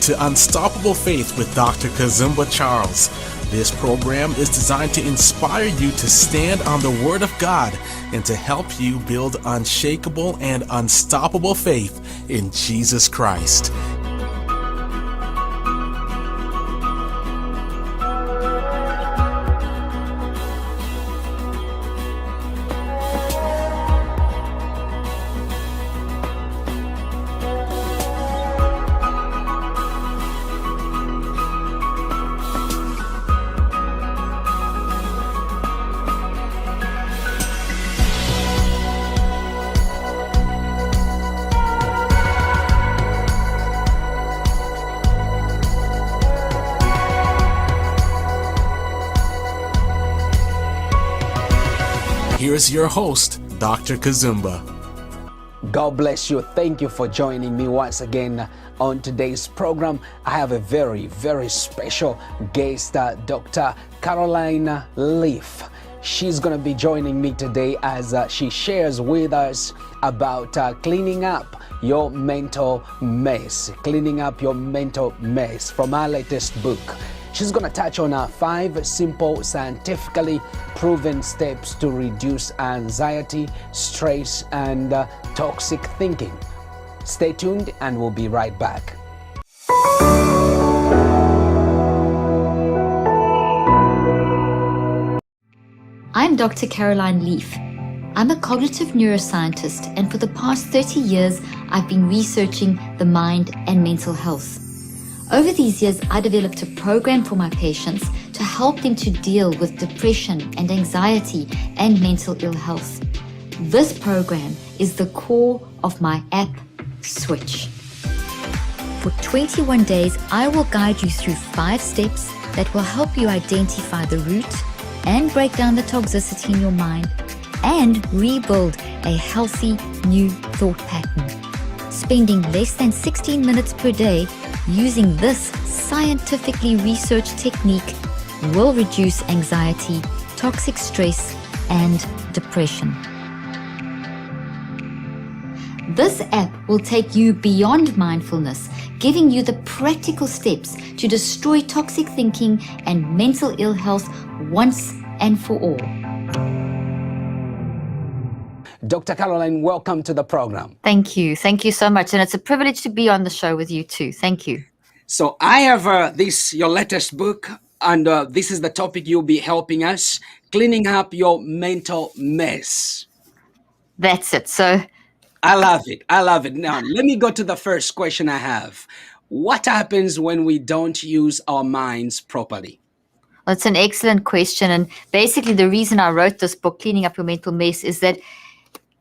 to Unstoppable Faith with Dr. Kazumba Charles. This program is designed to inspire you to stand on the Word of God and to help you build unshakable and unstoppable faith in Jesus Christ. Here's your host, Dr. Kazumba. God bless you. Thank you for joining me once again on today's program. I have a very, very special guest, Dr. CarolineLeaf. She's going to be joining me today as she shares with us about cleaning up your mental mess. Cleaning up your mental mess from our latest book. She's going to touch on 5 simple, scientifically proven steps to reduce anxiety, stress, and toxic thinking. Stay tuned and we'll be right back. I'm Dr. Caroline Leaf. I'm a cognitive neuroscientist, and for the past 30 years, I've been researching the mind and mental health. Over these years, I developed a program for my patients to help them to deal with depression and anxiety and mental ill health. This program is the core of my app, Switch. For 21 days, I will guide you through 5 steps that will help you identify the root and break down the toxicity in your mind and rebuild a healthy new thought pattern. Spending less than 16 minutes per day using this scientifically researched technique will reduce anxiety, toxic stress, and depression. This app will take you beyond mindfulness, giving you the practical steps to destroy toxic thinking and mental ill health once and for all. Dr. Caroline, welcome to the program. Thank you. Thank you so much. And it's a privilege to be on the show with you too. Thank you. So I have your latest book, and this is the topic you'll be helping us, cleaning up your mental mess. That's it. So I love it. I love it. Now, let me go to the first question I have. What happens when we don't use our minds properly? Well, it's an excellent question. And basically the reason I wrote this book, Cleaning Up Your Mental Mess, is that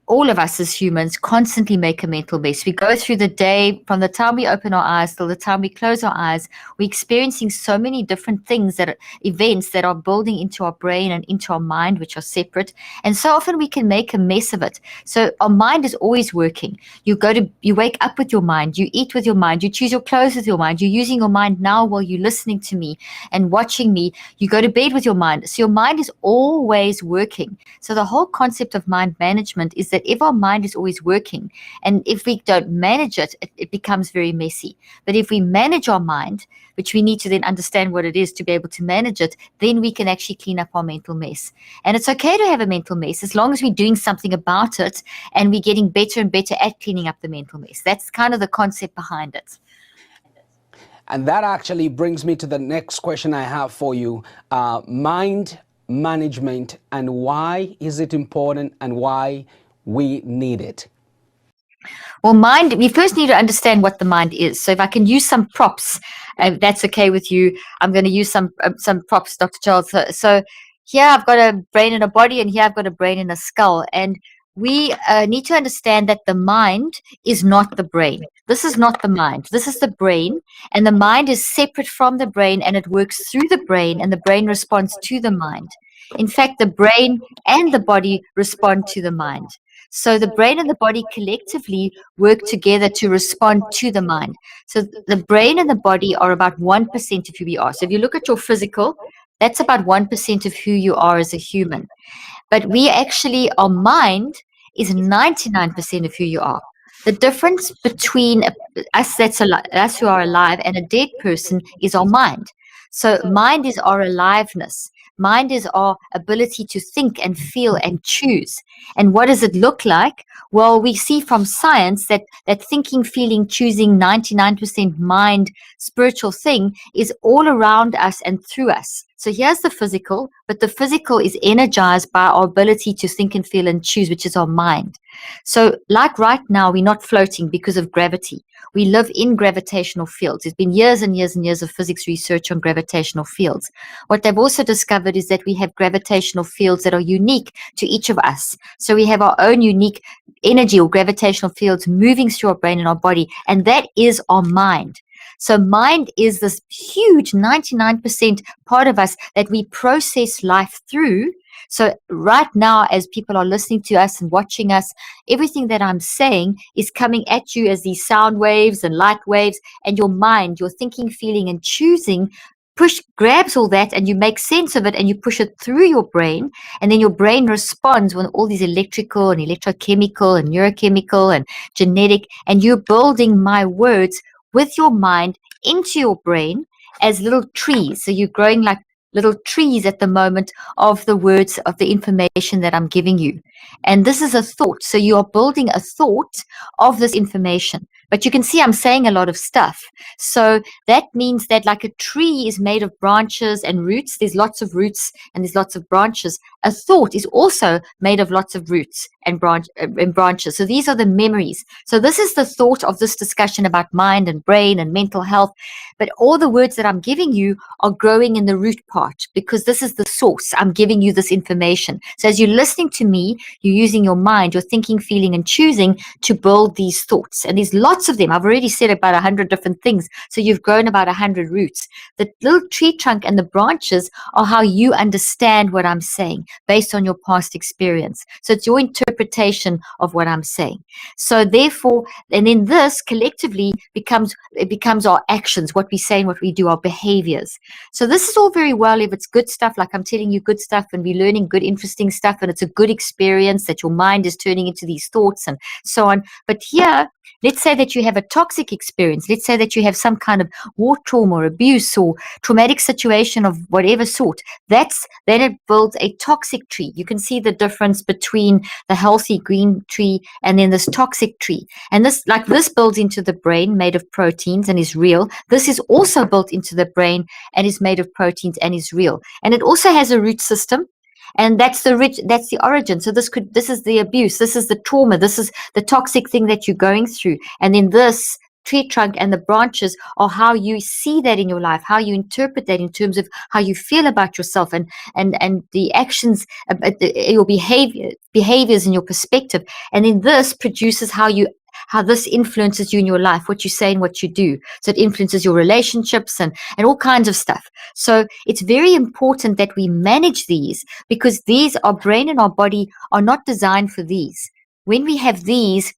all of us as humans constantly make a mental mess. We go through the day, from the time we open our eyes till the time we close our eyes, we're experiencing so many different things, events that are building into our brain and into our mind, which are separate. And so often we can make a mess of it. So our mind is always working. You wake up with your mind, you eat with your mind, you choose your clothes with your mind, you're using your mind now while you're listening to me and watching me. You go to bed with your mind. So your mind is always working. So the whole concept of mind management is that if our mind is always working, and if we don't manage it, it becomes very messy. But if we manage our mind, which we need to then understand what it is to be able to manage it, then we can actually clean up our mental mess. And it's okay to have a mental mess as long as we're doing something about it and we're getting better and better at cleaning up the mental mess. That's kind of the concept behind it. And that actually brings me to the next question I have for you. Mind management, and why is it important and why we need it? Well, mind, we first need to understand what the mind is. So if I can use some props, if that's okay with you, I'm going to use some props, Dr. Charles. So here I've got a brain and a body, and here I've got a brain and a skull. And we need to understand that the mind is not the brain. This is not the mind. This is the brain, and the mind is separate from the brain, and it works through the brain, and the brain responds to the mind. In fact, the brain and the body respond to the mind. So the brain and the body collectively work together to respond to the mind. So the brain and the body are about 1% of who we are. So if you look at your physical, that's about 1% of who you are as a human. But we actually, our mind is 99% of who you are. The difference between us who are alive and a dead person is our mind. So mind is our aliveness. Mind is our ability to think and feel and choose. And what does it look like? Well, we see from science that thinking, feeling, choosing, 99% mind, spiritual thing is all around us and through us. So here's the physical, but the physical is energized by our ability to think and feel and choose, which is our mind. So like right now, we're not floating because of gravity. We live in gravitational fields. There's been years and years and years of physics research on gravitational fields. What they've also discovered is that we have gravitational fields that are unique to each of us. So we have our own unique energy or gravitational fields moving through our brain and our body, and that is our mind. So mind is this huge 99% part of us that we process life through. So right now, as people are listening to us and watching us, everything that I'm saying is coming at you as these sound waves and light waves, and your mind, your thinking, feeling, and choosing grabs all that, and you make sense of it, and you push it through your brain, and then your brain responds when all these electrical and electrochemical and neurochemical and genetic, and you're building my words with your mind into your brain as little trees. So you're growing like little trees at the moment of the words, of the information that I'm giving you. And this is a thought. So you are building a thought of this information. But you can see I'm saying a lot of stuff. So that means that like a tree is made of branches and roots, there's lots of roots and there's lots of branches. A thought is also made of lots of roots and branches. So these are the memories. So this is the thought of this discussion about mind and brain and mental health. But all the words that I'm giving you are growing in the root part, because this is the source. I'm giving you this information. So as you're listening to me, you're using your mind, you're thinking, feeling, and choosing to build these thoughts. And there's lots of them. I've already said about 100 different things. So you've grown about 100 roots. The little tree trunk and the branches are how you understand what I'm saying based on your past experience. So it's your interpretation of what I'm saying. So therefore, and then this collectively becomes our actions, what we say and what we do, our behaviors. So this is all very well if it's good stuff, like I'm telling you good stuff and we're learning good, interesting stuff, and it's a good experience that your mind is turning into these thoughts and so on. But here, let's say that you have a toxic experience. Let's say that you have some kind of war trauma or abuse or traumatic situation of whatever sort. Then it builds a toxic tree. You can see the difference between the healthy green tree and then this toxic tree. And this builds into the brain, made of proteins and is real. This is also built into the brain and is made of proteins and is real. And it also has a root system. And that's the origin. So this is the abuse, this is the trauma, this is the toxic thing that you're going through. And then this tree trunk and the branches are how you see that in your life, how you interpret that in terms of how you feel about yourself and the actions, your behaviors and your perspective. And then this produces how this influences you in your life, what you say and what you do. So it influences your relationships and all kinds of stuff. So it's very important that we manage these, because our brain and our body are not designed for these. When we have these,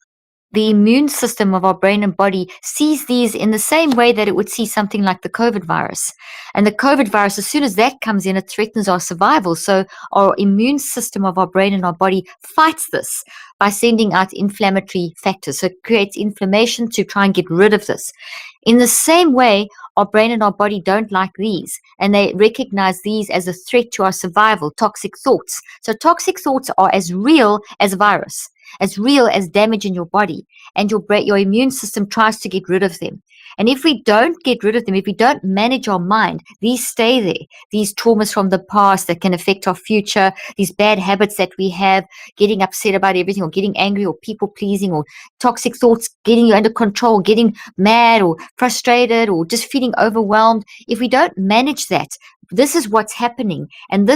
the immune system of our brain and body sees these in the same way that it would see something like the COVID virus. And the COVID virus, as soon as that comes in, it threatens our survival. So our immune system of our brain and our body fights this by sending out inflammatory factors. So it creates inflammation to try and get rid of this. In the same way, our brain and our body don't like these, and they recognize these as a threat to our survival, toxic thoughts. So toxic thoughts are as real as a virus, as real as damage in your body, and your immune system tries to get rid of them. And if we don't get rid of them, if we don't manage our mind, these stay there. These traumas from the past that can affect our future, these bad habits that we have, getting upset about everything or getting angry or people pleasing or toxic thoughts, getting you under control, getting mad or frustrated or just feeling overwhelmed. If we don't manage that, this is what's happening. And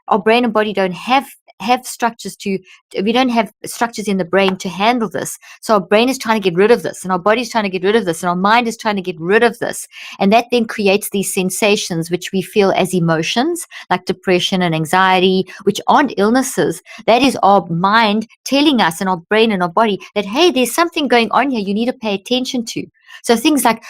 our brain and body don't have structures we don't have structures in the brain to handle this. So our brain is trying to get rid of this, and our body's trying to get rid of this, and our mind is trying to get rid of this. And that then creates these sensations which we feel as emotions, like depression and anxiety, which aren't illnesses. That is our mind telling us, and our brain and our body, that, hey, there's something going on here you need to pay attention to. So things like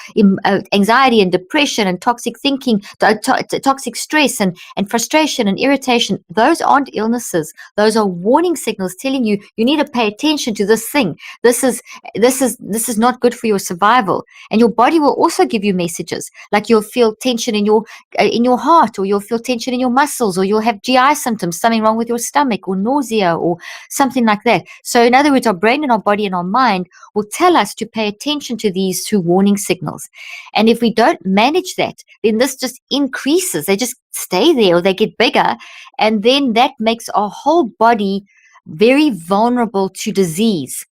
anxiety and depression and toxic thinking, toxic stress and frustration and irritation, those aren't illnesses. Those are warning signals telling you need to pay attention to this thing. This is not good for your survival. And your body will also give you messages, like you'll feel tension in your heart, or you'll feel tension in your muscles, or you'll have GI symptoms, something wrong with your stomach, or nausea, or something like that. So in other words, our brain and our body and our mind will tell us to pay attention to these two warning signals. And if we don't manage that, then this just increases. They just stay there, or they get bigger. And then that makes our whole body very vulnerable to disease.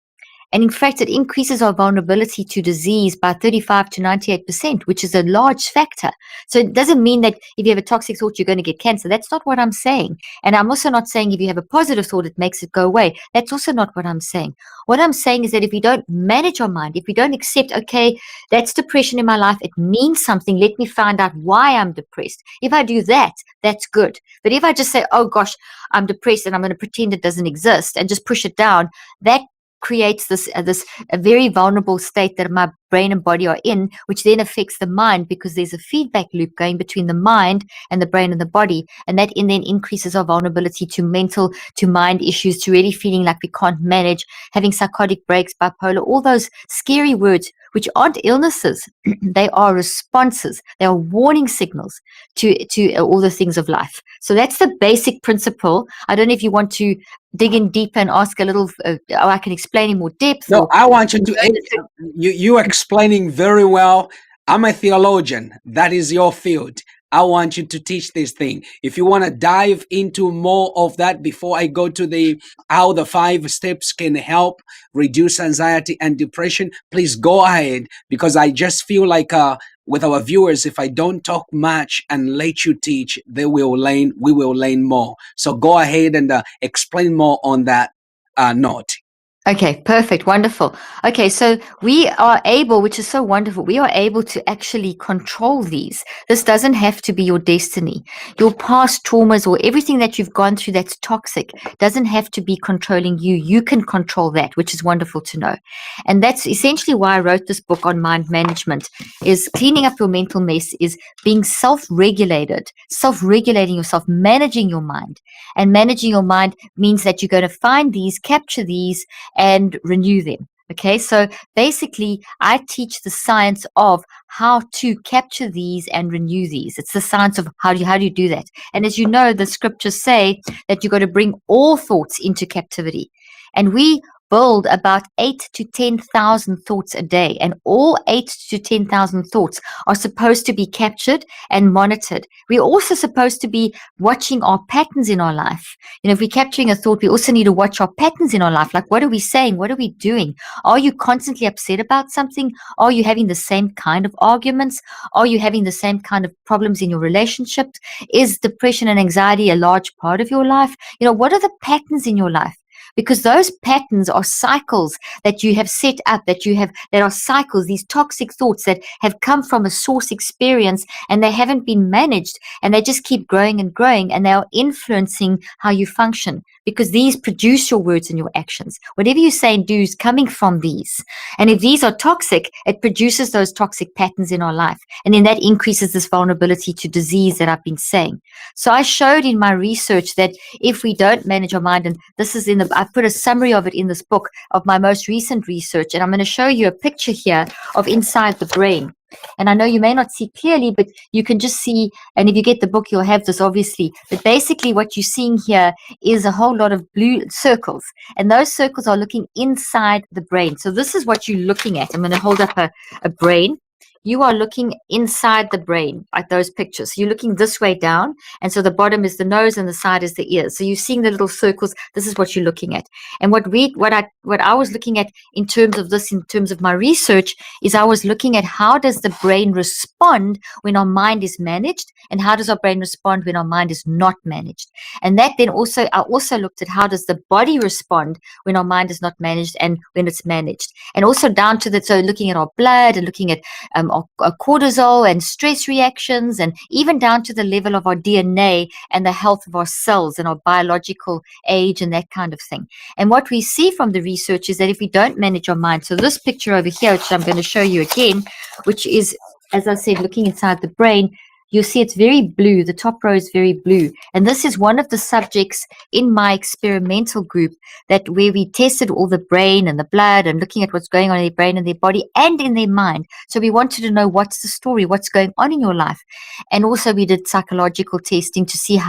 And in fact, it increases our vulnerability to disease by 35 to 98%, which is a large factor. So it doesn't mean that if you have a toxic thought, you're going to get cancer. That's not what I'm saying. And I'm also not saying if you have a positive thought, it makes it go away. That's also not what I'm saying. What I'm saying is that if we don't manage our mind, if we don't accept, okay, that's depression in my life, it means something, let me find out why I'm depressed. If I do that, that's good. But if I just say, oh gosh, I'm depressed and I'm going to pretend it doesn't exist and just push it down, that creates this a very vulnerable state that my brain and body are in, which then affects the mind, because there's a feedback loop going between the mind and the brain and the body, and that then increases our vulnerability to mind issues, to really feeling like we can't manage, having psychotic breaks, bipolar, all those scary words, which aren't illnesses. They are responses. They are warning signals to all the things of life. So that's the basic principle. I don't know if you want to dig in deeper and ask a little, or I can explain in more depth. No, I want you to. You explaining very well. I'm a theologian. That is your field. I want you to teach this thing. If you want to dive into more of that before I go to how the 5 steps can help reduce anxiety and depression, please go ahead, because I just feel like with our viewers, if I don't talk much and let you teach, we will learn more. So go ahead and explain more on that note. Okay, perfect. Wonderful. Okay, so we are able, which is so wonderful, we are able to actually control these. This doesn't have to be your destiny. Your past traumas or everything that you've gone through that's toxic doesn't have to be controlling you. You can control that, which is wonderful to know. And that's essentially why I wrote this book on mind management, is cleaning up your mental mess, is being self-regulated, self-regulating yourself, managing your mind. And managing your mind means that you're going to find these, capture these, and renew them. Okay, so basically I teach the science of how to capture these and renew these. It's the science of how do you do that. And as you know, the scriptures say that you've got to bring all thoughts into captivity. And we build about 8 to 10,000 thoughts a day, and all 8 to 10,000 thoughts are supposed to be captured and monitored. We're also supposed to be watching our patterns in our life. You know, if we're capturing a thought, we also need to watch our patterns in our life. Like, what are we saying? What are we doing? Are you constantly upset about something? Are you having the same kind of arguments? Are you having the same kind of problems in your relationships? Is depression and anxiety a large part of your life? You know, what are the patterns in your life? Because those patterns are cycles that you have set up, that are cycles, these toxic thoughts that have come from a source experience, and they haven't been managed, and they just keep growing and growing, and they are influencing how you function, because these produce your words and your actions. Whatever you say and do is coming from these. And if these are toxic, it produces those toxic patterns in our life. And then that increases this vulnerability to disease that I've been saying. So I showed in my research that if we don't manage our mind, and this is I put a summary of it in this book of my most recent research, and I'm going to show you a picture here of inside the brain. And I know you may not see clearly, but you can just see, and if you get the book, you'll have this obviously. But basically what you're seeing here is a whole lot of blue circles, and those circles are looking inside the brain. So this is what you're looking at. I'm going to hold up a brain. You are looking inside the brain at those pictures. So you're looking this way down, and so the bottom is the nose and the side is the ears. So you're seeing the little circles. This is what you're looking at. And what I was looking at in terms of my research, is I was looking at how does the brain respond when our mind is managed, and how does our brain respond when our mind is not managed. And that then also, I also looked at how does the body respond when our mind is not managed and when it's managed. And also down to that, so looking at our blood and looking at cortisol and stress reactions, and even down to the level of our DNA and the health of our cells and our biological age and that kind of thing. And what we see from the research is that if we don't manage our mind, so this picture over here, which I'm going to show you again, which is, as I said, looking inside the brain, you'll see it's very blue. The top row is very blue. And this is one of the subjects in my experimental group that where we tested all the brain and the blood and looking at what's going on in their brain and their body and in their mind. So we wanted to know what's the story, what's going on in your life. And also we did psychological testing to see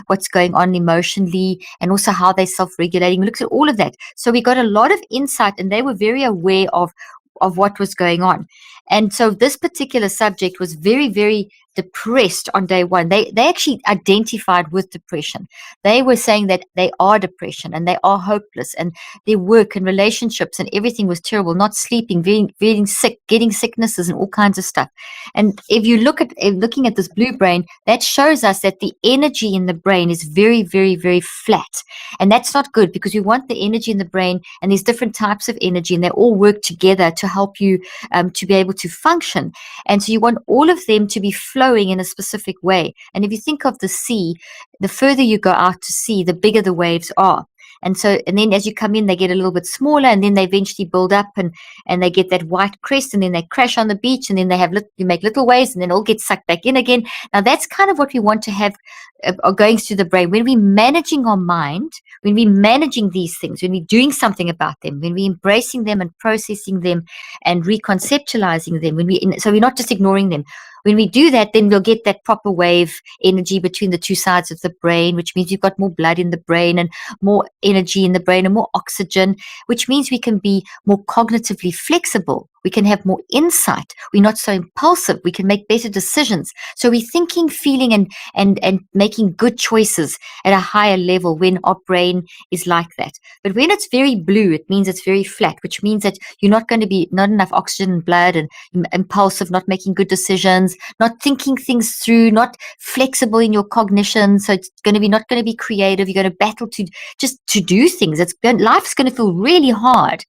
what's going on emotionally and also how they're self-regulating. We looked at all of that. So we got a lot of insight, and they were very aware of what was going on. And so this particular subject was very, very depressed on day one. They actually identified with depression. They were saying that they are depression and they are hopeless, and their work and relationships and everything was terrible, not sleeping, being sick, getting sicknesses and all kinds of stuff. And if you looking at this blue brain, that shows us that the energy in the brain is very, very, very flat. And that's not good, because you want the energy in the brain, and there's different types of energy, and they all work together to help you to be able to function. And so you want all of them to be flowing in a specific way. And if you think of the sea, the further you go out to sea, the bigger the waves are. And then as you come in, they get a little bit smaller, and then they eventually build up and they get that white crest, and then they crash on the beach, and then you make little waves, and then all get sucked back in again. Now that's kind of what we want to have going through the brain. When we're managing our mind, when we're managing these things, when we're doing something about them, when we're embracing them and processing them and reconceptualizing them, so we're not just ignoring them. When we do that, then we'll get that proper wave energy between the two sides of the brain, which means you've got more blood in the brain and more energy in the brain and more oxygen, which means we can be more cognitively flexible. We can have more insight. We're not so impulsive. We can make better decisions. So we're thinking, feeling, and making good choices at a higher level when our brain is like that. But when it's very blue, it means it's very flat, which means that you're not going to be not enough oxygen and blood, and impulsive, not making good decisions, not thinking things through, not flexible in your cognition. So it's not going to be creative. You're going to battle to do things. Life's going to feel really hard.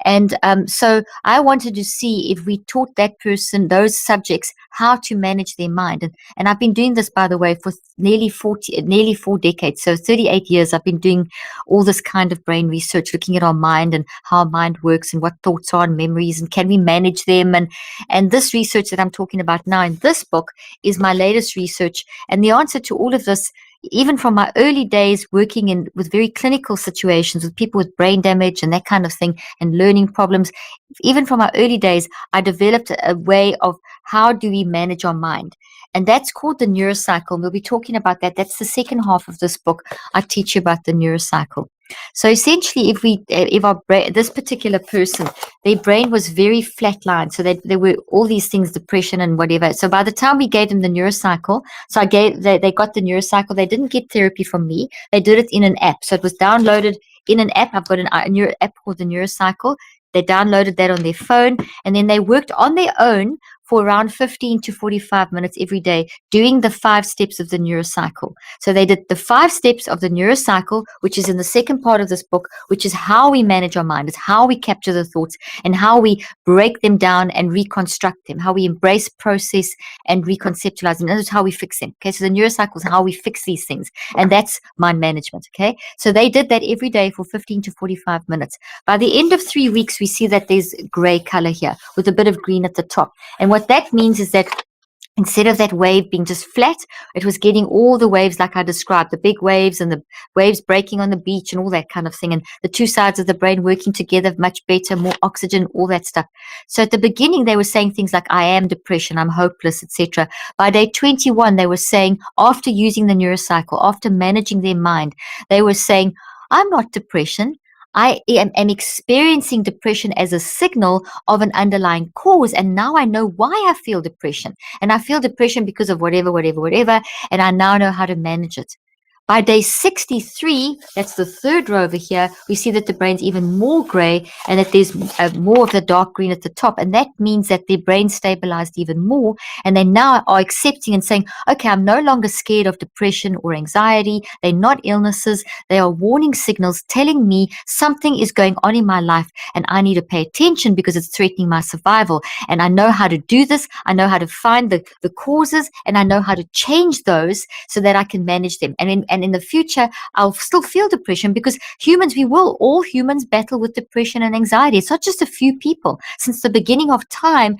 And so I wanted to see if we taught that person, those subjects, how to manage their mind. And I've been doing this, by the way, for nearly 4 decades. So 38 years I've been doing all this kind of brain research, looking at our mind and how our mind works and what thoughts are and memories, and can we manage them. And this research that I'm talking about now in this book is my latest research. And the answer to all of this, even from my early days working with very clinical situations with people with brain damage and that kind of thing and learning problems, even from our early days, I developed a way of how do we manage our mind. And that's called the neurocycle. We'll be talking about that. That's the second half of this book. I teach you about the neurocycle. So essentially, if our brain, this particular person, their brain was very flatlined. So there were all these things, depression and whatever. So by the time we gave them the neurocycle, they got the neurocycle. They didn't get therapy from me. They did it in an app. So it was downloaded in an app. I've got an app called the Neurocycle. They downloaded that on their phone, and then they worked on their own for around 15 to 45 minutes every day, doing the 5 steps of the neurocycle. So they did the 5 steps of the neurocycle, which is in the second part of this book, which is how we manage our mind. It's how we capture the thoughts and how we break them down and reconstruct them, how we embrace, process, and reconceptualize them. That's how we fix them. Okay, so the neurocycle is how we fix these things. And that's mind management. Okay, so they did that every day for 15 to 45 minutes. By the end of 3 weeks, we see that there's gray color here with a bit of green at the top. And what that means is that instead of that wave being just flat, it was getting all the waves like I described, the big waves and the waves breaking on the beach and all that kind of thing, and the two sides of the brain working together much better, more oxygen, all that stuff. So at the beginning, they were saying things like, I am depression, I'm hopeless, etc. By day 21, they were saying, after using the neurocycle, after managing their mind, they were saying, I'm not depression. I am experiencing depression as a signal of an underlying cause. And now I know why I feel depression. And I feel depression because of whatever, and I now know how to manage it. By day 63, that's the third row over here, we see that the brain's even more gray and that there's more of the dark green at the top. And that means that their brain stabilized even more. And they now are accepting and saying, okay, I'm no longer scared of depression or anxiety. They're not illnesses. They are warning signals telling me something is going on in my life and I need to pay attention because it's threatening my survival. And I know how to do this. I know how to find the causes, and I know how to change those so that I can manage them. And in the future, I'll still feel depression, because all humans battle with depression and anxiety. It's not just a few people. Since the beginning of time,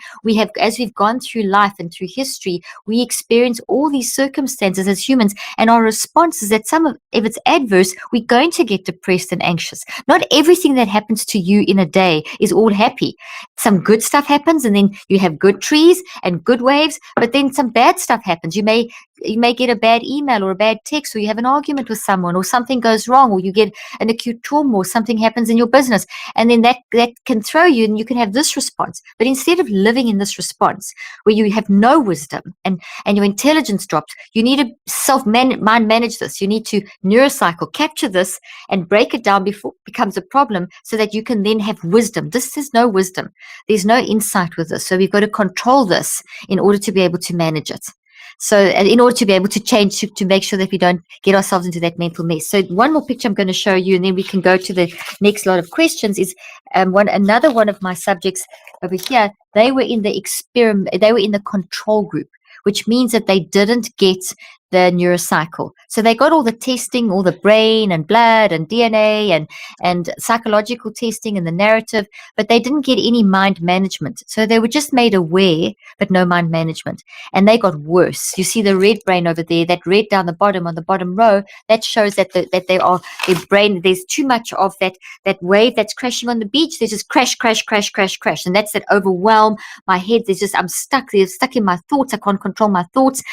as we've gone through life and through history, we experience all these circumstances as humans, and our response is that if it's adverse, we're going to get depressed and anxious. Not everything that happens to you in a day is all happy. Some good stuff happens, and then you have good trees and good waves, but then some bad stuff happens. You may get a bad email or a bad text, or you have an argument with someone, or something goes wrong, or you get an acute trauma, or something happens in your business, and then that can throw you, and you can have this response. But instead of living in this response where you have no wisdom and your intelligence drops, you need to mind manage this. You need to neurocycle, capture this, and break it down before it becomes a problem, so that you can then have wisdom. This is no wisdom. There's no insight with this. So we've got to control this in order to be able to manage it. So, and in order to be able to change, to make sure that we don't get ourselves into that mental mess. So one more picture I'm going to show you, and then we can go to the next lot of questions, is another one of my subjects over here. They were in the control group, which means that they didn't get the neurocycle. So they got all the testing, all the brain and blood and DNA and psychological testing and the narrative, but they didn't get any mind management. So they were just made aware, but no mind management. And they got worse. You see the red brain over there, that red down the bottom on the bottom row, that shows that their brain, there's too much of that wave that's crashing on the beach. There's just crash, crash, crash, crash, crash. And that's that overwhelm. My head, I'm stuck. They're stuck in my thoughts. I can't control my thoughts.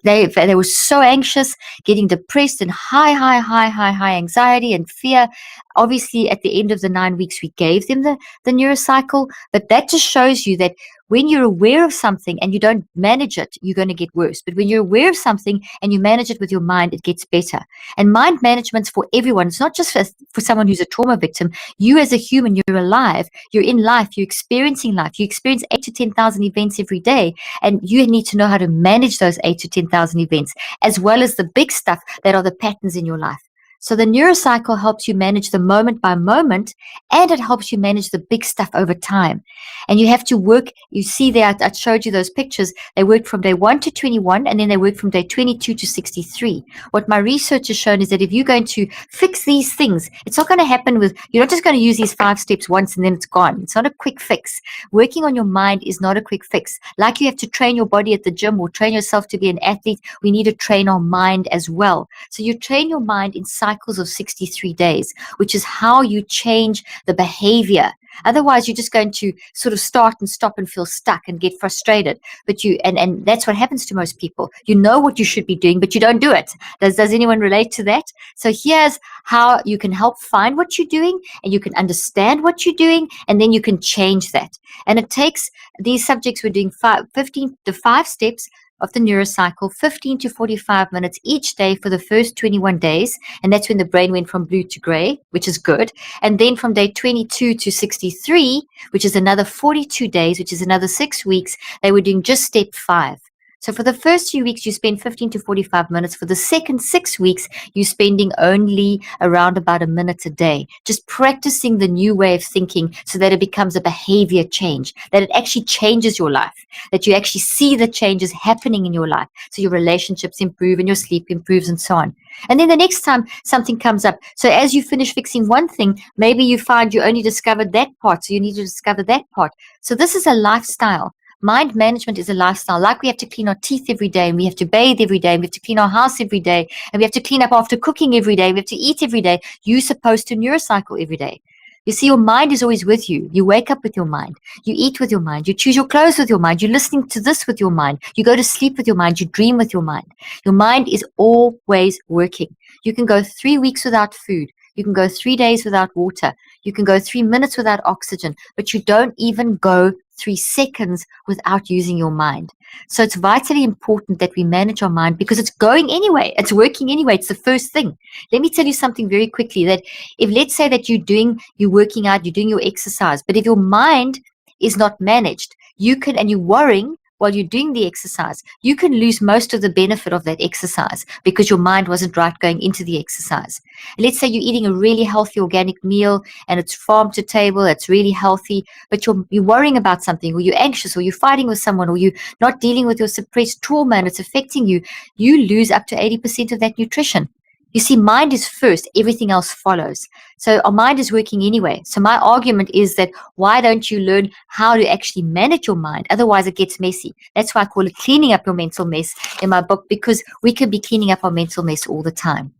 They were so anxious, getting depressed, and high anxiety and fear. Obviously, at the end of the 9 weeks, we gave them the neurocycle, but that just shows you that when you're aware of something and you don't manage it, you're going to get worse. But when you're aware of something and you manage it with your mind, it gets better. And mind management's for everyone. It's not just for someone who's a trauma victim. You as a human, you're alive, you're in life, you're experiencing life. You experience 8 to 10,000 events every day, and you need to know how to manage those 8 to 10,000 events, as well as the big stuff that are the patterns in your life. So the neurocycle helps you manage the moment by moment, and it helps you manage the big stuff over time. And you have to work, you see there, I showed you those pictures. They work from day 1 to 21, and then they work from day 22 to 63. What my research has shown is that if you're going to fix these things, it's not going to happen you're not just going to use these 5 steps once and then it's gone. It's not a quick fix. Working on your mind is not a quick fix. Like you have to train your body at the gym or train yourself to be an athlete, we need to train our mind as well. So you train your mind in cycles of 63 days, which is how you change the behavior. Otherwise, you're just going to sort of start and stop and feel stuck and get frustrated. But and that's what happens to most people. You know what you should be doing, but you don't do it. Does anyone relate to that? So here's how you can help find what you're doing, and you can understand what you're doing, and then you can change that. And it takes, these subjects were doing 15 to 5 steps of the neurocycle, 15 to 45 minutes each day for the first 21 days. And that's when the brain went from blue to gray, which is good. And then from day 22 to 63, which is another 42 days, which is another 6 weeks, they were doing just step 5. So for the first few weeks, you spend 15 to 45 minutes. For the second 6 weeks, you're spending only around about a minute a day, just practicing the new way of thinking so that it becomes a behavior change, that it actually changes your life, that you actually see the changes happening in your life. So your relationships improve and your sleep improves and so on. And then the next time something comes up, so as you finish fixing one thing, maybe you find you only discovered that part, so you need to discover that part. So this is a lifestyle. Mind management is a lifestyle. Like we have to clean our teeth every day, and we have to bathe every day, and we have to clean our house every day, and we have to clean up after cooking every day, we have to eat every day. You're supposed to neurocycle every day. You see, your mind is always with you. You wake up with your mind. You eat with your mind. You choose your clothes with your mind. You're listening to this with your mind. You go to sleep with your mind. You dream with your mind. Your mind is always working. You can go 3 weeks without food. You can go 3 days without water. You can go 3 minutes without oxygen, but you don't even go 3 seconds without using your mind. So it's vitally important that we manage our mind because it's going anyway. It's working anyway. It's the first thing. Let me tell you something very quickly, that if, let's say that you're working out, you're doing your exercise, but if your mind is not managed, and you're worrying while you're doing the exercise, you can lose most of the benefit of that exercise because your mind wasn't right going into the exercise. Let's say you're eating a really healthy organic meal and it's farm to table, it's really healthy, but you're worrying about something, or you're anxious, or you're fighting with someone, or you're not dealing with your suppressed trauma and it's affecting you, you lose up to 80% of that nutrition. You see, mind is first, everything else follows. So our mind is working anyway. So my argument is that why don't you learn how to actually manage your mind? Otherwise it gets messy. That's why I call it cleaning up your mental mess in my book, because we could be cleaning up our mental mess all the time.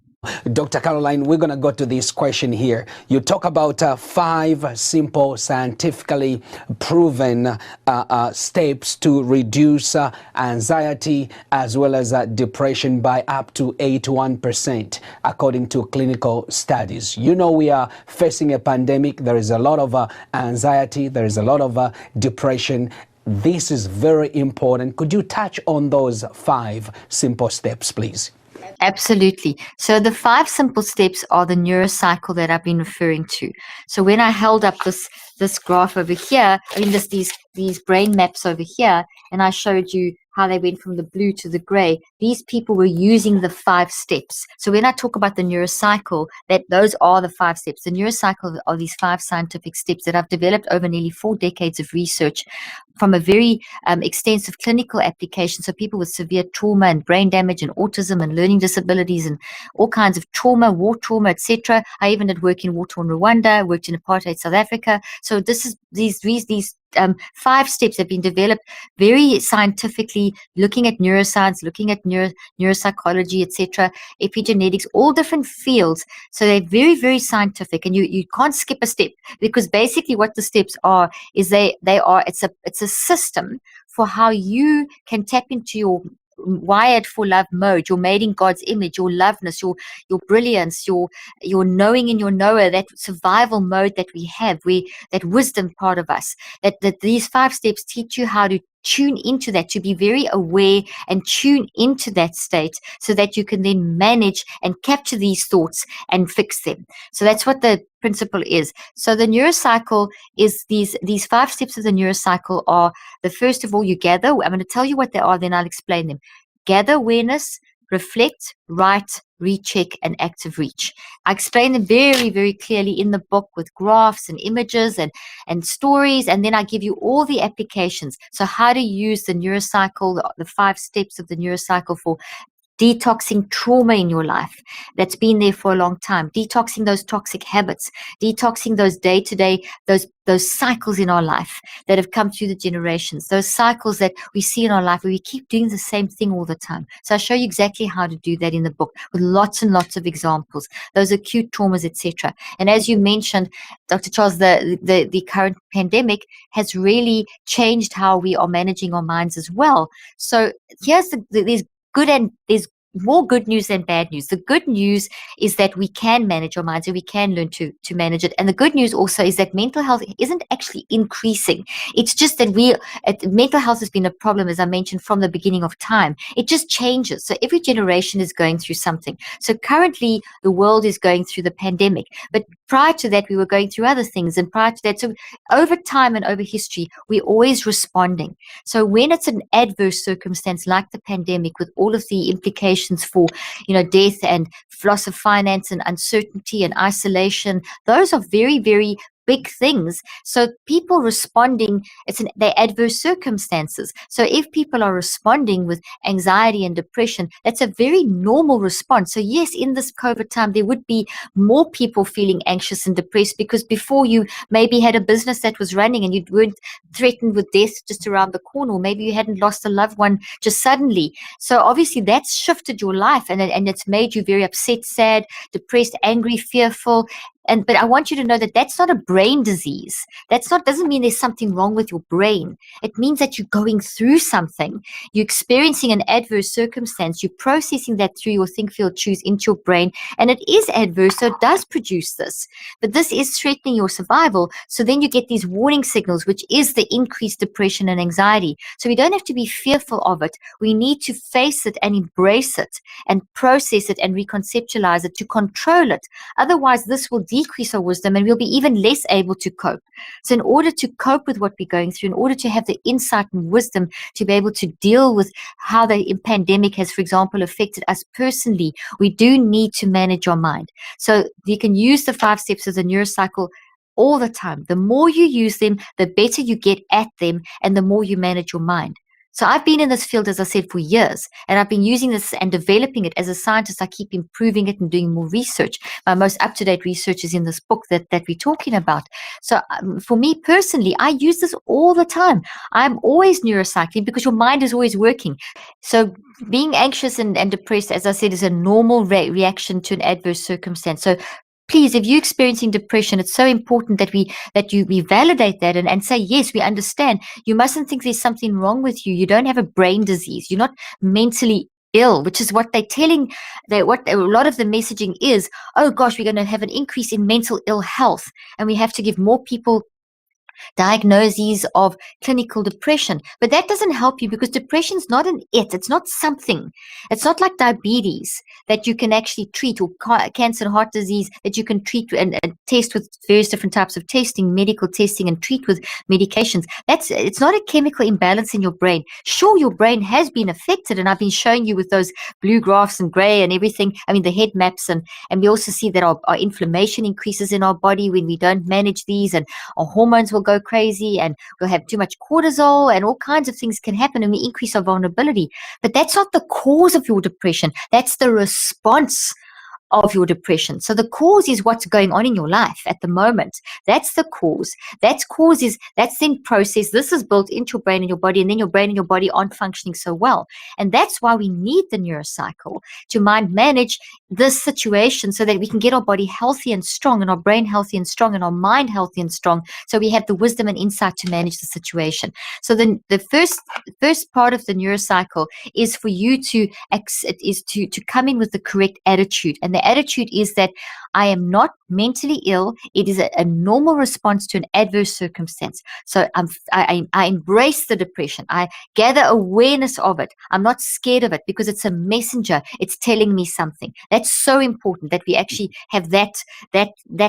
Dr. Caroline, we're going to go to this question here. You talk about 5 simple, scientifically proven steps to reduce anxiety as well as depression by up to 81%, according to clinical studies. You know, we are facing a pandemic. There is a lot of anxiety. There is a lot of depression. This is very important. Could you touch on those 5 simple steps, please? Absolutely. So the 5 simple steps are the neurocycle that I've been referring to. So when I held up this graph over here, these brain maps over here, and I showed you how they went from the blue to the gray, these people were using the 5 steps. So when I talk about the neurocycle, those are the 5 steps. The neurocycle are these 5 scientific steps that I've developed over nearly 4 decades of research from a very extensive clinical application. So people with severe trauma and brain damage and autism and learning disabilities and all kinds of trauma, war trauma, etc. I even did work in war-torn Rwanda, worked in apartheid South Africa. So these 5 steps have been developed very scientifically, looking at neuroscience, looking at neuropsychology, etc., epigenetics, all different fields. So they're very, very scientific, and you can't skip a step, because basically what the steps are is it's a system for how you can tap into your wired for love mode, you're made in God's image, your loveness, your brilliance, your knowing in your knower, that survival mode that we have, that wisdom part of us, that these 5 steps teach you how to tune into that, to be very aware and tune into that state, so that you can then manage and capture these thoughts and fix them. So that's what the principle is. So the neurocycle is these 5 steps of the neurocycle are, the first of all, you gather. I'm going to tell you what they are, then I'll explain them. Gather awareness, reflect, write, recheck, and active reach. I explain them very, very clearly in the book with graphs and images and stories, and then I give you all the applications. So how to use the neurocycle, the 5 steps of the neurocycle for detoxing trauma in your life that's been there for a long time, detoxing those toxic habits, detoxing those day-to-day, those cycles in our life that have come through the generations, those cycles that we see in our life where we keep doing the same thing all the time. So I show you exactly how to do that in the book with lots and lots of examples, those acute traumas, etc. And as you mentioned, Dr. Charles, the current pandemic has really changed how we are managing our minds as well. So here's there's more good news than bad news. The good news is that we can manage our minds and we can learn to manage it. And the good news also is that mental health isn't actually increasing. It's just that mental health has been a problem, as I mentioned, from the beginning of time. It just changes. So every generation is going through something. So currently the world is going through the pandemic, but prior to that we were going through other things, and prior to that, so over time and over history, we're always responding. So when it's an adverse circumstance like the pandemic, with all of the implications for, death and loss of finance and uncertainty and isolation, those are very, very big things. So people responding, they're adverse circumstances. So if people are responding with anxiety and depression, that's a very normal response. So yes, in this COVID time, there would be more people feeling anxious and depressed, because before you maybe had a business that was running and you weren't threatened with death just around the corner, or maybe you hadn't lost a loved one just suddenly. So obviously that's shifted your life, and it's made you very upset, sad, depressed, angry, fearful. But I want you to know that that's not a brain disease. Doesn't mean there's something wrong with your brain. It means that you're going through something. You're experiencing an adverse circumstance. You're processing that through your think, feel, choose into your brain. And it is adverse, so it does produce this. But this is threatening your survival. So then you get these warning signals, which is the increased depression and anxiety. So we don't have to be fearful of it. We need to face it and embrace it and process it and reconceptualize it to control it. Otherwise, this will decrease our wisdom and we'll be even less able to cope. So in order to cope with what we're going through, in order to have the insight and wisdom to be able to deal with how the pandemic has, for example, affected us personally, we do need to manage our mind. So you can use the 5 steps of the neurocycle all the time. The more you use them, the better you get at them and the more you manage your mind. So I've been in this field, as I said, for years, and I've been using this and developing it. As a scientist, I keep improving it and doing more research. My most up-to-date research is in this book that we're talking about. So for me personally, I use this all the time. I'm always neurocycling because your mind is always working. So being anxious and depressed, as I said, is a normal reaction to an adverse circumstance. So please, if you're experiencing depression, it's so important that we validate that and say, yes, we understand. You mustn't think there's something wrong with you. You don't have a brain disease. You're not mentally ill, which is what they're telling. What a lot of the messaging is, oh gosh, we're going to have an increase in mental ill health, and we have to give more people diagnoses of clinical depression. But that doesn't help you because depression is not it's not something. It's not like diabetes that you can actually treat, or cancer and heart disease that you can treat and test with various different types of testing, medical testing, and treat with medications. It's not a chemical imbalance in your brain. Sure, your brain has been affected, and I've been showing you with those blue graphs and gray and everything, the head maps, and we also see that our inflammation increases in our body when we don't manage these, and our hormones will go crazy, and we'll have too much cortisol, and all kinds of things can happen, and we increase our vulnerability. But that's not the cause of your depression. That's the response of your depression. So the cause is what's going on in your life at the moment. That's the cause. That's then processed. This is built into your brain and your body, and then your brain and your body aren't functioning so well. And that's why we need the neurocycle to mind manage this situation so that we can get our body healthy and strong, and our brain healthy and strong, and our mind healthy and strong, so we have the wisdom and insight to manage the situation. So then the first part of the neurocycle is for you to come in with the correct attitude. And the attitude is that I am not mentally ill. It is a normal response to an adverse circumstance. So I embrace the depression. I gather awareness of it. I'm not scared of it because it's a messenger. It's telling me something. That's so important that we actually have that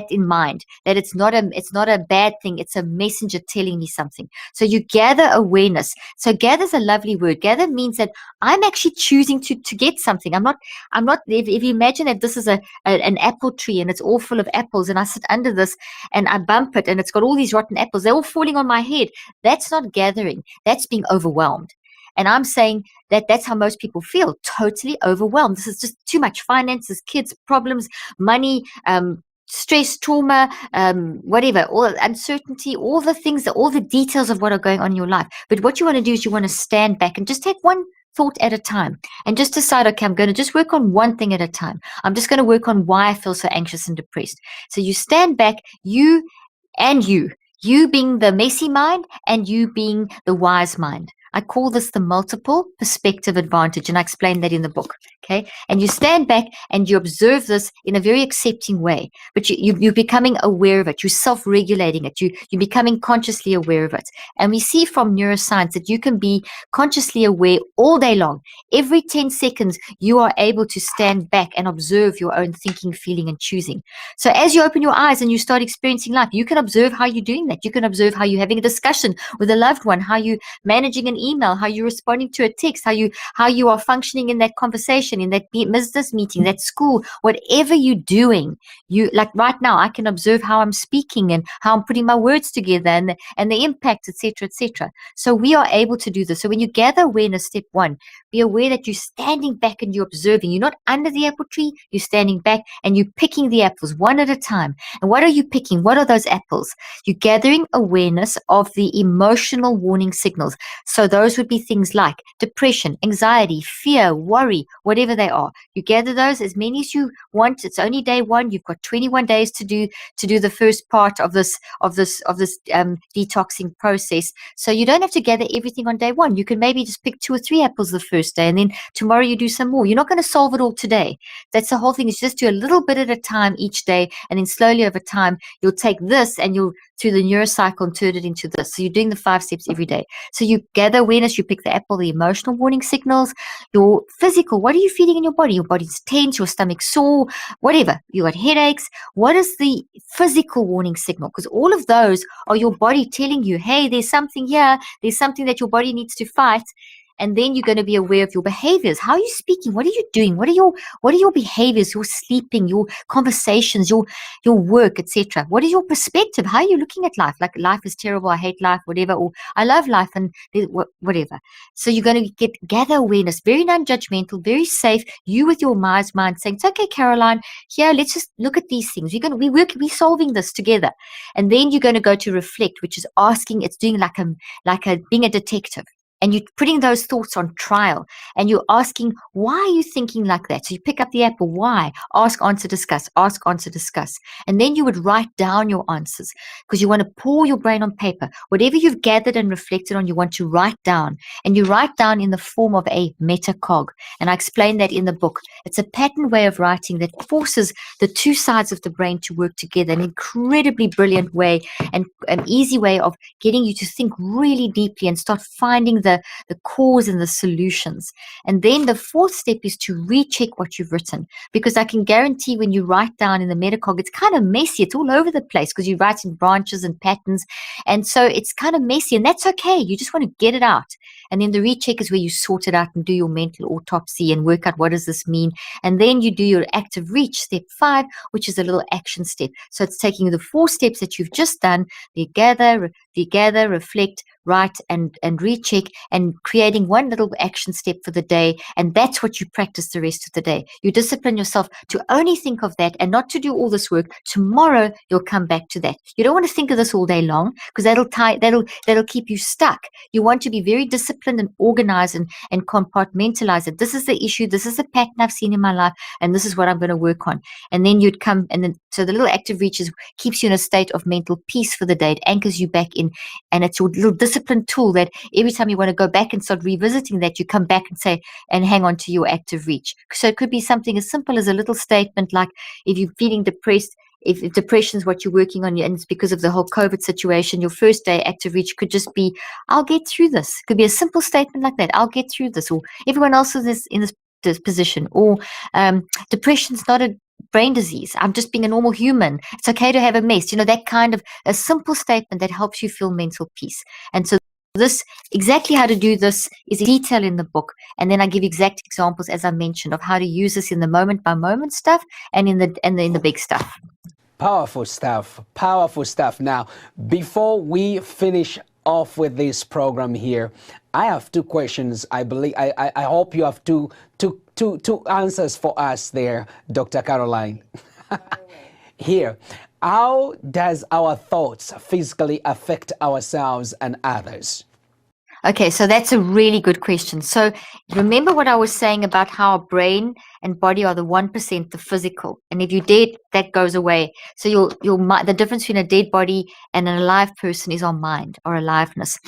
in mind, that it's not a bad thing. It's a messenger telling me something. So you gather awareness. So gather is a lovely word. Gather means that I'm actually choosing to get something. I'm not, if you imagine that this is an apple tree and it's all full of apples, and I sit under this and I bump it and it's got all these rotten apples, they're all falling on my head. That's not gathering. That's being overwhelmed. And I'm saying that that's how most people feel, totally overwhelmed. This is just too much finances, kids, problems, money, stress, trauma, whatever, all uncertainty, all the things, all the details of what are going on in your life. But what you want to do is you want to stand back and just take one thought at a time and just decide, okay, I'm going to just work on one thing at a time. I'm just going to work on why I feel so anxious and depressed. So you stand back, you being the messy mind and you being the wise mind. I call this the multiple perspective advantage, and I explain that in the book. Okay, and you stand back and you observe this in a very accepting way, but you're becoming aware of it. You're self-regulating it. You're becoming consciously aware of it. And we see from neuroscience that you can be consciously aware all day long. Every 10 seconds, you are able to stand back and observe your own thinking, feeling, and choosing. So as you open your eyes and you start experiencing life, you can observe how you're doing that. You can observe how you're having a discussion with a loved one, how you're managing an email, how you're responding to a text, how you are functioning in that conversation, in that business meeting, that school, whatever you're doing. You, like right now, I can observe how I'm speaking and how I'm putting my words together and the impact, etc., etc. So we are able to do this. So when you gather awareness, step one, be aware that you're standing back and you're observing. You're not under the apple tree, you're standing back and you're picking the apples one at a time. And what are you picking? What are those apples? You're gathering awareness of the emotional warning signals. So So those would be things like depression, anxiety, fear, worry, whatever they are. You gather those, as many as you want. It's only day one. You've got 21 days to do the first part of this detoxing process. So you don't have to gather everything on day one. You can maybe just pick 2 or 3 apples the first day, and then tomorrow you do some more. You're not going to solve it all today. That's the whole thing. Is just do a little bit at a time each day, and then slowly over time you'll take this and you'll through the neurocycle and turn it into this. So you're doing the 5 steps every day. So you gather awareness, you pick the apple, the emotional warning signals, your physical, what are you feeling in your body? Your body's tense, your stomach's sore, whatever. You got headaches. What is the physical warning signal? Because all of those are your body telling you, hey, there's something here, there's something that your body needs to fight. And then you're going to be aware of your behaviors. How are you speaking? What are you doing? What are your behaviors? Your sleeping, your conversations, your work, etc. What is your perspective? How are you looking at life? Like, life is terrible, I hate life, whatever, or I love life, and whatever. So you're going to gather awareness, very non-judgmental, very safe. You with your mind saying, it's okay, Caroline, here, let's just look at these things. We're solving this together. And then you're going to go to reflect, which is asking, it's doing like being a detective. And you're putting those thoughts on trial, and you're asking, why are you thinking like that? So you pick up the apple, why? Ask, answer, discuss, ask, answer, discuss. And then you would write down your answers, because you want to pour your brain on paper. Whatever you've gathered and reflected on, you want to write down. And you write down in the form of a metacog. And I explain that in the book. It's a pattern way of writing that forces the two sides of the brain to work together, an incredibly brilliant way and an easy way of getting you to think really deeply and start finding the cause and the solutions. And then the 4th step is to recheck what you've written, because I can guarantee when you write down in the metacog, it's kind of messy. It's all over the place because you write in branches and patterns. And so it's kind of messy, and that's okay. You just want to get it out. And then the recheck is where you sort it out and do your mental autopsy and work out what does this mean. And then you do your active reach, step 5, which is a little action step. So it's taking the 4 steps that you've just done, the gather, reflect, write, and recheck, and creating one little action step for the day. And that's what you practice the rest of the day. You discipline yourself to only think of that and not to do all this work. Tomorrow you'll come back to that. You don't want to think of this all day long, because that'll keep you stuck. You want to be very disciplined and organize and compartmentalize it. This is the issue. This is the pattern I've seen in my life, and this is what I'm going to work on. And then you'd come, and then so the little active reaches keeps you in a state of mental peace for the day. It anchors you back in, and it's your little discipline tool that every time you want to go back and start revisiting that, you come back and say and hang on to your active reach. So it could be something as simple as a little statement like, if you're feeling depressed, if depression is what you're working on, and it's because of the whole COVID situation, your first day active reach could just be, I'll get through this. It could be a simple statement like that, I'll get through this, or everyone else is in this position, or depression's not a brain disease, I'm just being a normal human, it's okay to have a mess. That kind of a simple statement that helps you feel mental peace. And so this, exactly how to do this is in detail in the book, and then I give exact examples, as I mentioned, of how to use this in the moment by moment stuff and in the big stuff. Powerful stuff. Powerful stuff. Now, before we finish off with this program here, I have 2 questions. I believe I hope you have two answers for us there, Dr. Caroline. Here, how does our thoughts physically affect ourselves and others? Okay, so that's a really good question. So remember what I was saying about how our brain and body are the 1%, the physical. And if you're dead, that goes away. So the difference between a dead body and an alive person is our mind, our aliveness.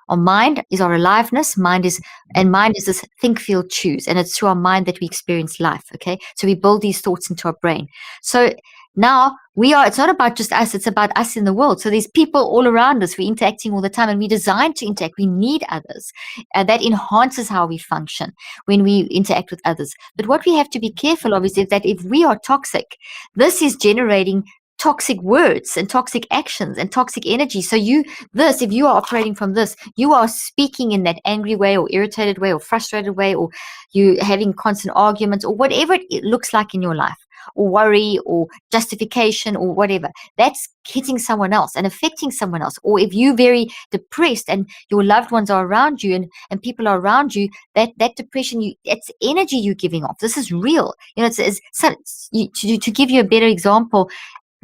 Our mind is our aliveness. Mind is this think, feel, choose. And it's through our mind that we experience life, okay? So we build these thoughts into our brain. So now it's not about just us, it's about us in the world. So there's people all around us. We're interacting all the time, and we're designed to interact. We need others. That enhances how we function when we interact with others. But what we have to be careful of is that if we are toxic, this is generating toxic words and toxic actions and toxic energy. So if you are operating from this, you are speaking in that angry way or irritated way or frustrated way, or you having constant arguments or whatever it looks like in your life, or worry or justification or whatever, that's hitting someone else and affecting someone else. Or if you're very depressed and your loved ones are around you and people are around you, that depression, it's energy you're giving off. This is real. To give you a better example,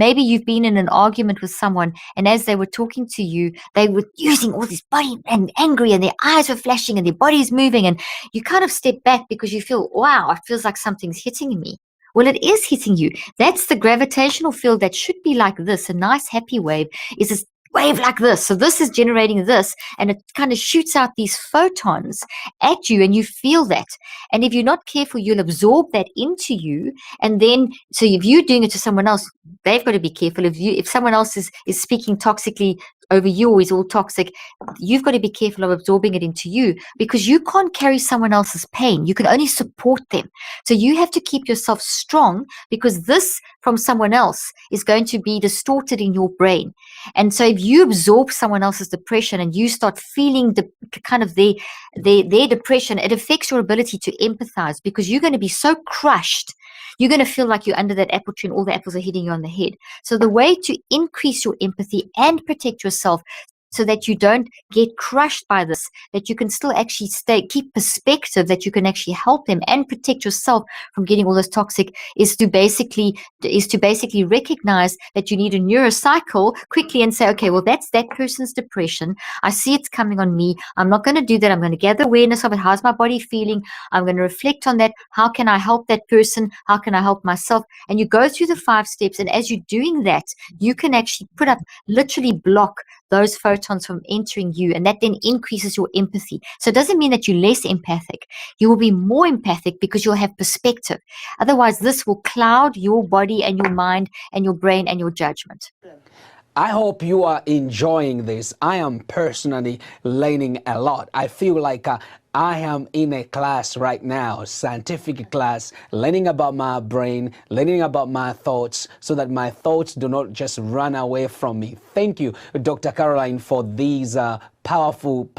Maybe you've been in an argument with someone, and as they were talking to you, they were using all this body and angry, and their eyes were flashing and their body's moving, and you kind of step back because you feel, wow, it feels like something's hitting me. Well, it is hitting you. That's the gravitational field that should be like this. A nice happy wave is this wave like this. So this is generating this, and it kind of shoots out these photons at you, and you feel that. And if you're not careful, you'll absorb that into you. And then, so if you're doing it to someone else, they've got to be careful. If someone else is speaking toxically over you, or is all toxic, you've got to be careful of absorbing it into you, because you can't carry someone else's pain. You can only support them. So you have to keep yourself strong, because this from someone else is going to be distorted in your brain. And so if you absorb someone else's depression and you start feeling the kind of their depression, it affects your ability to empathize, because you're going to be so crushed. You're going to feel like you're under that apple tree and all the apples are hitting you on the head. So the way to increase your empathy and protect yourself so that you don't get crushed by this, that you can still actually keep perspective, that you can actually help them and protect yourself from getting all this toxic, is to basically recognize that you need a neurocycle quickly and say, okay, well, that's that person's depression. I see it's coming on me. I'm not going to do that. I'm going to gather awareness of it. How's my body feeling? I'm going to reflect on that. How can I help that person? How can I help myself? And you go through the 5 steps. And as you're doing that, you can actually literally block those photons from entering you, and that then increases your empathy. So it doesn't mean that you're less empathic. You will be more empathic because you'll have perspective. Otherwise, this will cloud your body and your mind and your brain and your judgment. I hope you are enjoying this. I am personally learning a lot. I feel like I am in a class right now, scientific class, learning about my brain, learning about my thoughts, so that my thoughts do not just run away from me. Thank you, Dr. Caroline, for these powerful,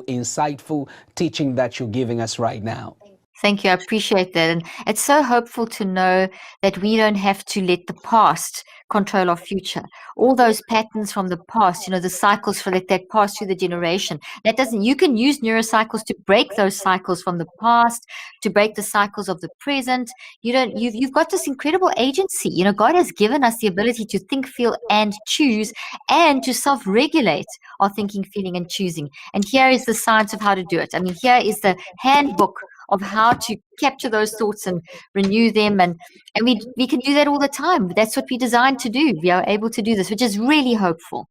insightful teaching that you're giving us right now. Thank you. I appreciate that. And it's so hopeful to know that we don't have to let the past control our future. All those patterns from the past, the cycles for that pass through the generation, you can use neurocycles to break those cycles from the past, to break the cycles of the present. You've got this incredible agency. God has given us the ability to think, feel, and choose, and to self-regulate our thinking, feeling, and choosing. And here is the science of how to do it. I mean, here is the handbook of how to capture those thoughts and renew them, and we can do that all the time. That's what we're designed to do. We are able to do this, which is really hopeful.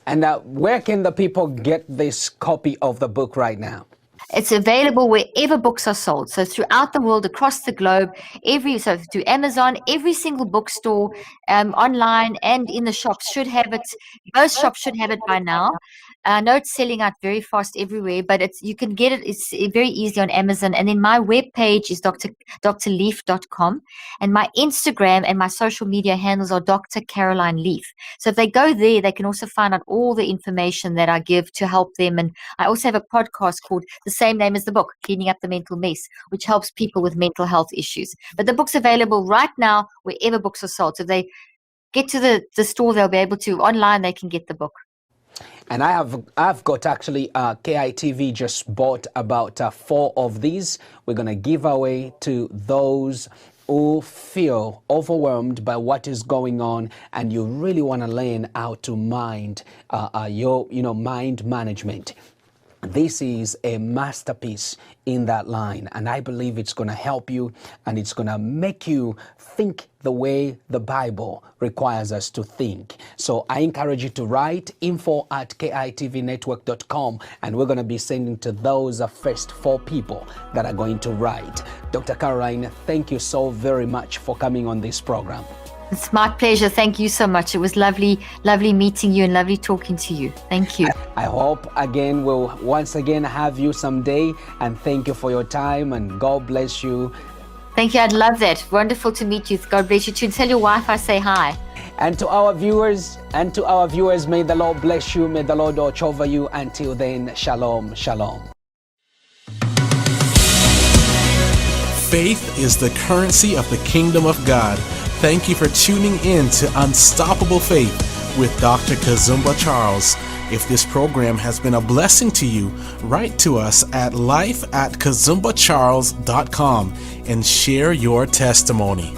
And where can the people get this copy of the book right now? It's available wherever books are sold. So throughout the world, across the globe, so through Amazon, every single bookstore, online and in the shops should have it. Most shops should have it by now. I know it's selling out very fast everywhere, but you can get it. It's very easy on Amazon. And then my webpage is Dr.Leaf.com, and my Instagram and my social media handles are Dr.CarolineLeaf. So if they go there, they can also find out all the information that I give to help them. And I also have a podcast called the same name as the book, Cleaning Up the Mental Mess, which helps people with mental health issues. But the book's available right now wherever books are sold. So if they get to the store, they'll be able to. Online, they can get the book. And I've got actually KITV just bought about 4 of these. We're going to give away to those who feel overwhelmed by what is going on, and you really want to learn how to mind mind management. This is a masterpiece in that line, and I believe it's going to help you, and it's going to make you think the way the Bible requires us to think. So I encourage you to write info@kitvnetwork.com, and we're going to be sending to those first 4 people that are going to write. Dr. Caroline, thank you so very much for coming on this program. It's my pleasure. Thank you so much. It was lovely meeting you and lovely talking to you. Thank you. I hope we'll once again have you someday, and thank you for your time, and God bless you. Thank you. I'd love that. Wonderful to meet you. God bless you too. Tell your wife I say hi. And to our viewers, may the Lord bless you. May the Lord watch over you. Until then, shalom, shalom. Faith is the currency of the kingdom of God. Thank you for tuning in to Unstoppable Faith with Dr. Kazumba Charles. If this program has been a blessing to you, write to us at life@kazumbacharles.com and share your testimony.